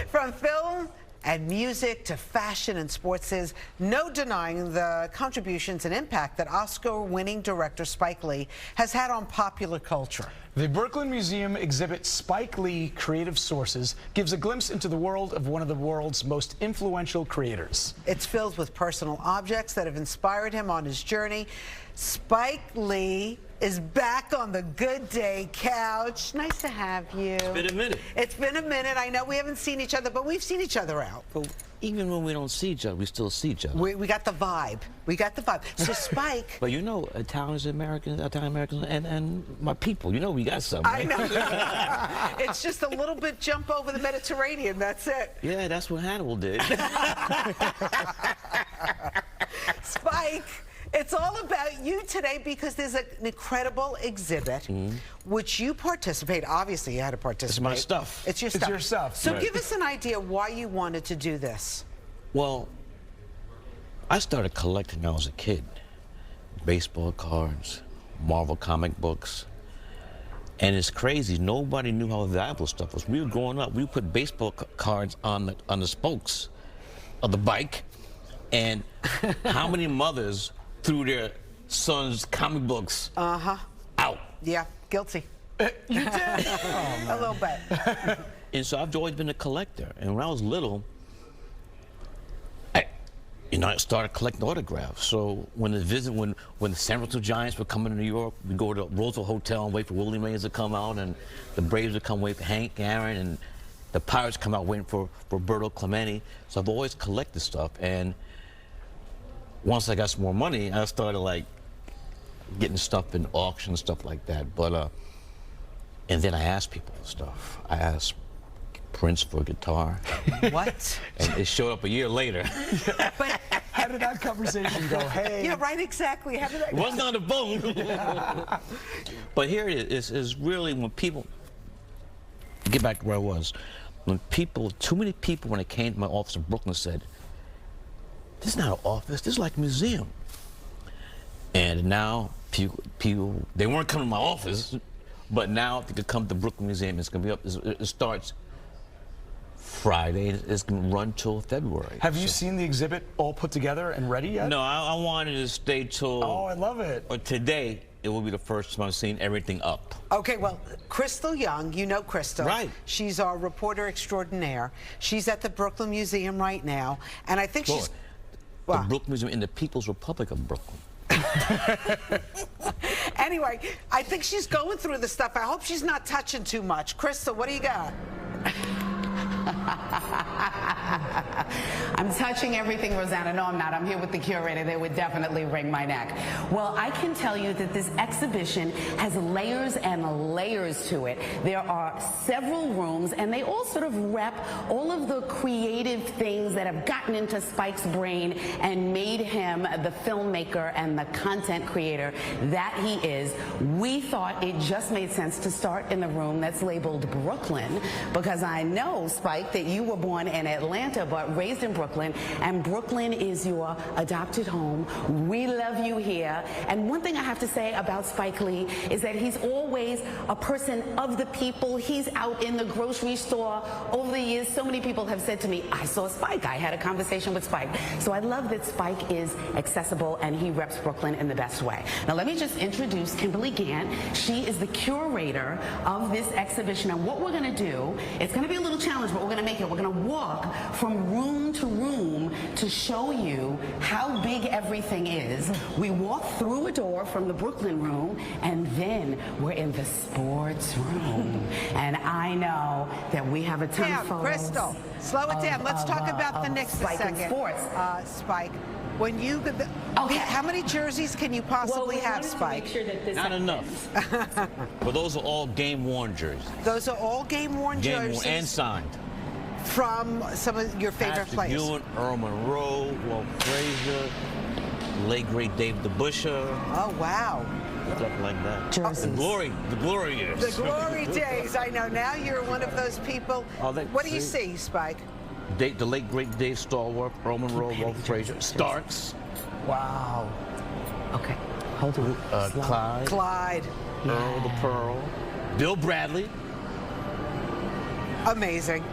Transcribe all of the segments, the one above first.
From film and music to fashion and sports, there's no denying the contributions and impact that Oscar-winning director Spike Lee has had on popular culture. The Brooklyn Museum exhibit Spike Lee Creative Sources gives a glimpse into the world of one of the world's most influential creators. It's filled with personal objects that have inspired him on his journey. Spike Lee is back on the Good Day couch. Nice to have you. It's been a minute. It's been a minute. I know we haven't seen each other, but we've seen each other out. But even when we don't see each other, we still see each other. We got the vibe. We got the vibe. So Spike. But you know, Italian-Americans, and my people, you know we got something. Right? I know. It's just a little bit jump over the Mediterranean. That's it. Yeah, that's what Hannibal did. Spike. It's all about you today because there's an incredible exhibit which you participate. Obviously, you had to participate. It's my stuff. It's your stuff. It's your stuff. So Right. give us an idea why you wanted to do this. Well, I started collecting when I was a kid. Baseball cards, Marvel comic books. And it's crazy, nobody knew how valuable stuff was. We were growing up, we would put baseball cards on the spokes of the bike. And how many mothers threw their sons' comic books out? Yeah, guilty. You did? A little bit. And so I've always been a collector. And when I was little, I started collecting autographs. So when the San Francisco Giants would come into New York, we'd go to Roosevelt Hotel and wait for Willie Mays to come out, and the Braves would come wait for Hank Aaron, and the Pirates come out waiting for Roberto Clemente. So I've always collected stuff. And once I got some more money, I started like getting stuff in auctions, stuff like that. But and then I asked people for stuff. I asked Prince for a guitar. What? And it showed up a year later. But How did that conversation go? Hey. yeah, right, exactly. How did that It wasn't on the phone. But here it is really when people, get back to where I was, when people, too many people when they came to my office in Brooklyn said, this is not an office, this is like a museum. And now people, they weren't coming to my office, but now they could come to the Brooklyn Museum. It's going to be up, it starts Friday, it's going to run till February. Have you seen the exhibit all put together and ready yet? No, I wanted to stay till... Oh, I love it. Or today, it will be the first time I've seen everything up. Okay, well, Christal Young, you know Christal. Right. She's our reporter extraordinaire. She's at the Brooklyn Museum right now, and I think she's... The Brooklyn Museum in the People's Republic of Brooklyn. Anyway, I think she's going through the stuff. I hope she's not touching too much. Christal, what do you got? I'm touching everything, Rosanna. No, I'm not. I'm here with the curator. They would definitely wring my neck. Well, I can tell you that this exhibition has layers and layers to it. There are several rooms, and they all sort of rep all of the creative things that have gotten into Spike's brain and made him the filmmaker and the content creator that he is. We thought it just made sense to start in the room that's labeled Brooklyn, because I know, Spike, that you were born in Atlanta but raised in Brooklyn, and Brooklyn is your adopted home. We love you here. And one thing I have to say about Spike Lee is that he's always a person of the people. He's out in the grocery store. Over the years, so many people have said to me, I saw Spike. I had a conversation with Spike. So I love that Spike is accessible and he reps Brooklyn in the best way. Now let me just introduce Kimberly Gant. She is the curator of this exhibition, and what we're going to do, it's going to be a little challenge, but we're going to make it. We're going to walk from room to room to show you how big everything is. We walk through a door from the Brooklyn room, and then we're in the sports room. And I know that we have a ton of photos. Christal, slow it down. Let's talk about the Knicks a Spike second. and sports. Spike, when you how many jerseys can you possibly have, Spike? Not enough. But those are all game-worn jerseys. Those are all game-worn jerseys. And signed. From some of your favorite players. Ewing, Earl Monroe, Walt Frazier, late great David DeBusschere. Oh, wow. Stuff like that. Jerseys. The glory years. The glory days. I know. Now you're one of those people. What do you see, Spike? The late great Dave Stallworth, Earl Monroe, Walt Frazier, Starks. Wow. Okay, hold on. Clyde. Earl the Pearl, Bill Bradley. Amazing.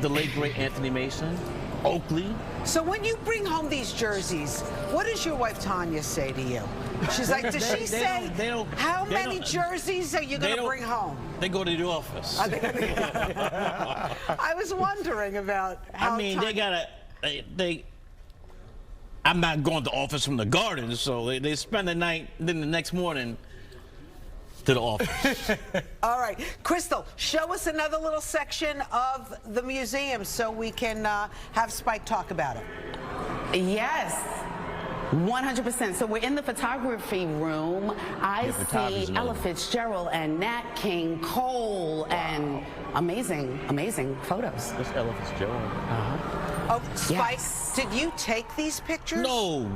The late great Anthony Mason, Oakley. So when you bring home these jerseys, what does your wife Tanya say to you? She's like, does she say, how many jerseys are you going to bring home? They go to the office. I was wondering about how they gotta, I'm not going to the office from the garden, so they spend the night, then the next morning to the office. All right. Christal, show us another little section of the museum so we can have Spike talk about it. Yes. 100%. So we're in the photography room. I see Ella Fitzgerald and Nat King Cole and amazing photos. That's Ella Fitzgerald. Oh, Spike, Yes. did you take these pictures? No.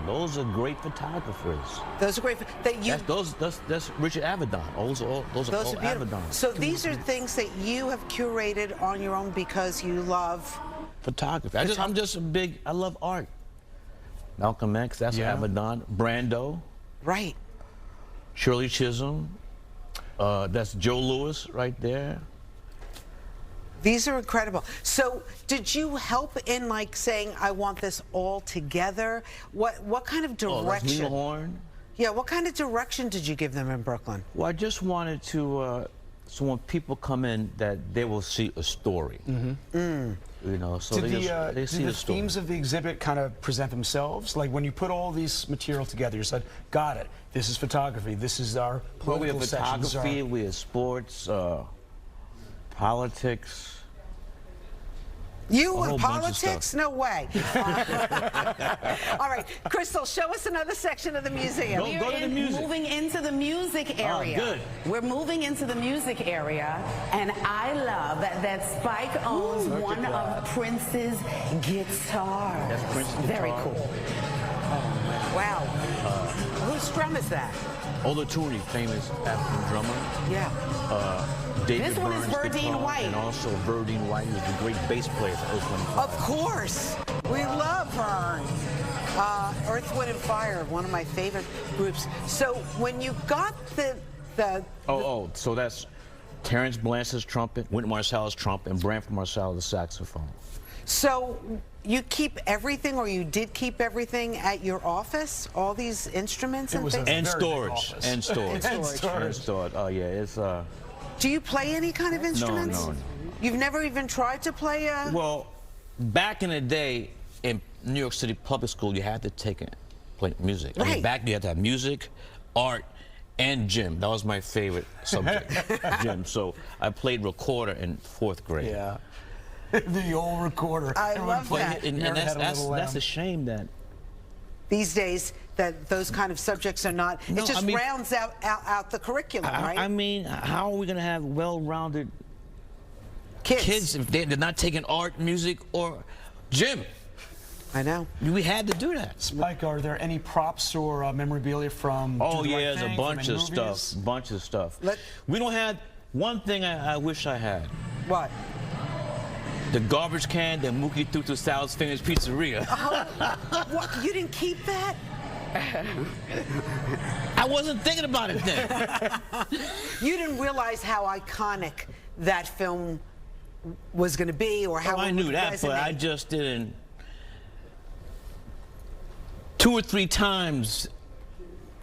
Those are great photographers. Those are great. That's Richard Avedon. Those are all beautiful. Avedon. So these are things that you have curated on your own because you love Photography. I love art. Malcolm X, that's Avedon. Brando. Right. Shirley Chisholm. That's Joe Louis right there. These are incredible. So did you help in like saying, I want this all together? What kind of direction? Oh, that's Lena Horne. Yeah, what kind of direction did you give them in Brooklyn? Well, I just wanted to, so when people come in, that they will see a story. You know, so Did they see the the story. themes of the exhibit kind of present themselves? Like when you put all these material together, you said, got it, this is photography, this is our Well, we political have sections, photography, we have sports, politics. You A in whole bunch of politics? stuff. No way. All right, Christal, show us another section of the museum. Go to the music. Moving into the music area. good. We're moving into the music area, and I love that Spike owns one of Prince's guitars. That's Prince's Very guitar. cool. Wow. Whose drum is that? Ola Tooney, famous African drummer. Yeah. David This one is Burns Verdine guitar, White. And also Verdine White, who's a great bass player for Earth, Wind & Fire. Of course. We love Vern. Earth, Wind & Fire, one of my favorite groups. So when you got So that's Terrence Blanchard's trumpet, Wynton Marsalis's trumpet, and Branford Marsalis's saxophone. So you keep everything, or you did keep everything at your office? All these instruments It and was things? And Very big storage. office. And storage. And storage. And storage. Oh, yeah, it's... Do you play any kind of instruments? No. You've never even tried to play a... Well, back in the day, in New York City public school, you had to play music. I mean, Right. back you had to have music, art, and gym. That was my favorite subject, gym. So I played recorder in 4th grade. Yeah. The old recorder. I Everyone love played that. it. And Never had a little that's lamb. a shame that... These days, that those kind of subjects are not... No, it just I mean- rounds out the curriculum, right? I mean, how are we going to have well-rounded Kids. if they're not taking art, music, or gym? I know. We had to do that. Spike, are there any props or memorabilia from Oh, Do the Right yeah, there's Thing, a from bunch any of movies? stuff. Bunch of stuff. Let- We don't have... One thing I wish I had. What? The garbage can that Mookie threw to Sal's Famous Pizzeria. What? You didn't keep that? I wasn't thinking about it then. You didn't realize how iconic that film was going to be, or how I it knew would that, but I resonate. just didn't. 2 or 3 times,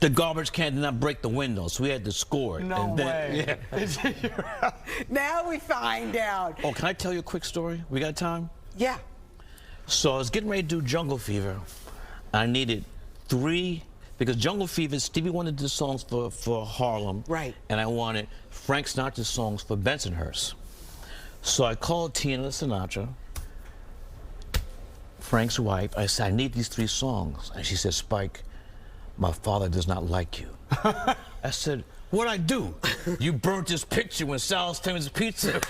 the garbage can did not break the window, so we had to score it. No and then, way. Yeah. Now we find out. Oh, can I tell you a quick story? We got time? Yeah. So I was getting ready to do Jungle Fever. I needed 3, because Jungle Fever, Stevie wanted the songs for Harlem. Right. And I wanted Frank Sinatra's songs for Bensonhurst. So I called Tina Sinatra, Frank's wife. I said, I need these 3 songs. And she said, Spike, my father does not like you. I said, what'd I do? You burnt his picture when Sal's Famous Pizza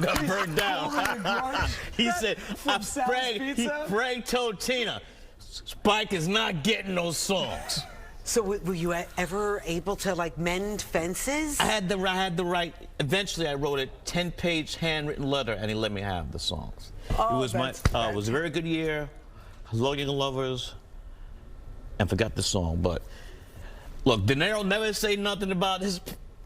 got burned down. He said, From Sal's Pizza? Frank told Tina, Spike is not getting those songs. So were you ever able to like mend fences? I had to write. Eventually, I wrote a 10-page handwritten letter, and he let me have the songs. Oh, it was it was a very good year. Hello, Young Lovers, and forgot the song. But look, De Niro never say nothing about his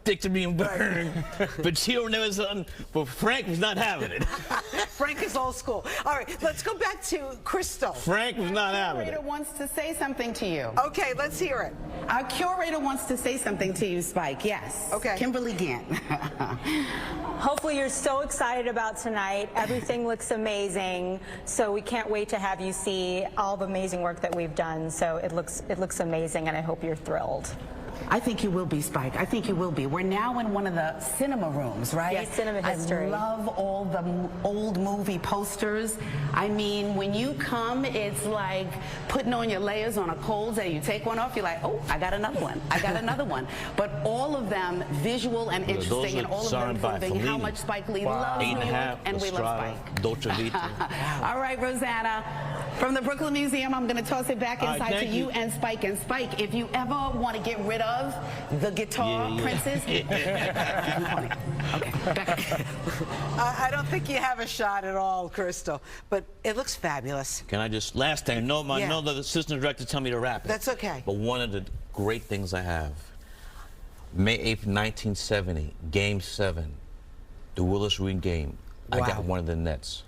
stick to being burned. But Chio never something. But Frank was not having it. Frank is old school. All right, let's go back to Christal. Frank was not having it. Curator wants to say something to you. Okay, let's hear it. Our curator wants to say something to you, Spike. Yes. Okay. Kimberly Gant. Hopefully you're so excited about tonight. Everything looks amazing. So we can't wait to have you see all the amazing work that we've done. So it looks amazing, and I hope you're thrilled. I think you will be, Spike. I think you will be. We're now in one of the cinema rooms, right? Yes, cinema history. I love all the old movie posters. I mean, when you come, it's like putting on your layers on a cold day. You take one off, you're like, oh, I got another one. I got another one. But all of them visual and interesting, and all of them proving how much Spike Lee loves New York, and we love Spike. Dolce Vita. All right, Rosanna. From the Brooklyn Museum, I'm going to toss it back inside to you and Spike. And Spike, if you ever want to get rid of the guitar princess, okay, back. I don't think you have a shot at all, Christal, but it looks fabulous. Can I just, last thing, no, the assistant director tell me to wrap it. That's okay. But one of the great things I have, May 8th, 1970, Game 7, the Willis Reed game. Wow. I got one of the nets.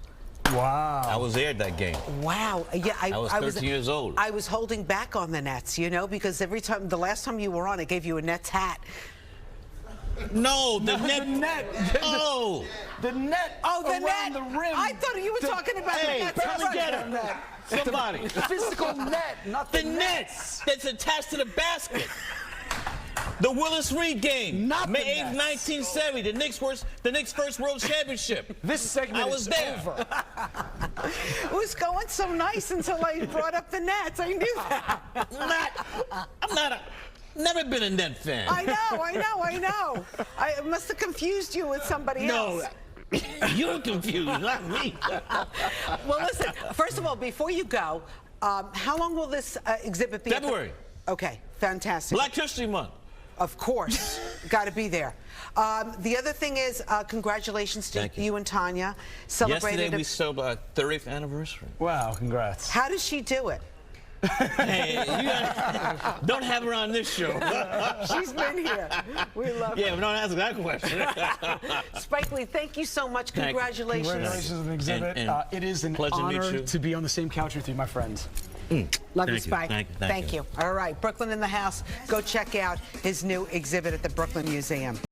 Wow. I was there at that game. Wow. Yeah, I was 13 years old. I was holding back on the Nets, you know, because every time, the last time you were on, I gave you a Nets hat. No, the net. The net. Oh. The net. Oh, the around net. the rim. I thought you were talking about Hey, the Nets. come and get him. Somebody. The physical net, not The the nets that's attached to the basket. The Willis Reed game, Not the May 8th, Nets. 1970, the Knicks' first world championship. This segment I was is there. over. It was going so nice until I brought up the Nets. I knew that. Never been a net fan. I know. I must have confused you with somebody else. No, you're confused, not me. Well, listen, first of all, before you go, how long will this exhibit be? February. Okay, fantastic. Black History Month. Of course, got to be there. The other thing is, congratulations to you and Tanya. Yesterday we celebrated our 30th anniversary. Wow, congrats. How does she do it? Hey, don't have her on this show. She's been here. We love her. Yeah, but don't ask that question. Spike Lee, thank you so much. Thank you. Congratulations. Congratulations on the exhibit. And It is an pleasure to meet honor you. to be on the same couch with you, my friends. Love you, Thank you, Spike. thank you. All right, Brooklyn in the house. Go check out his new exhibit at the Brooklyn Museum.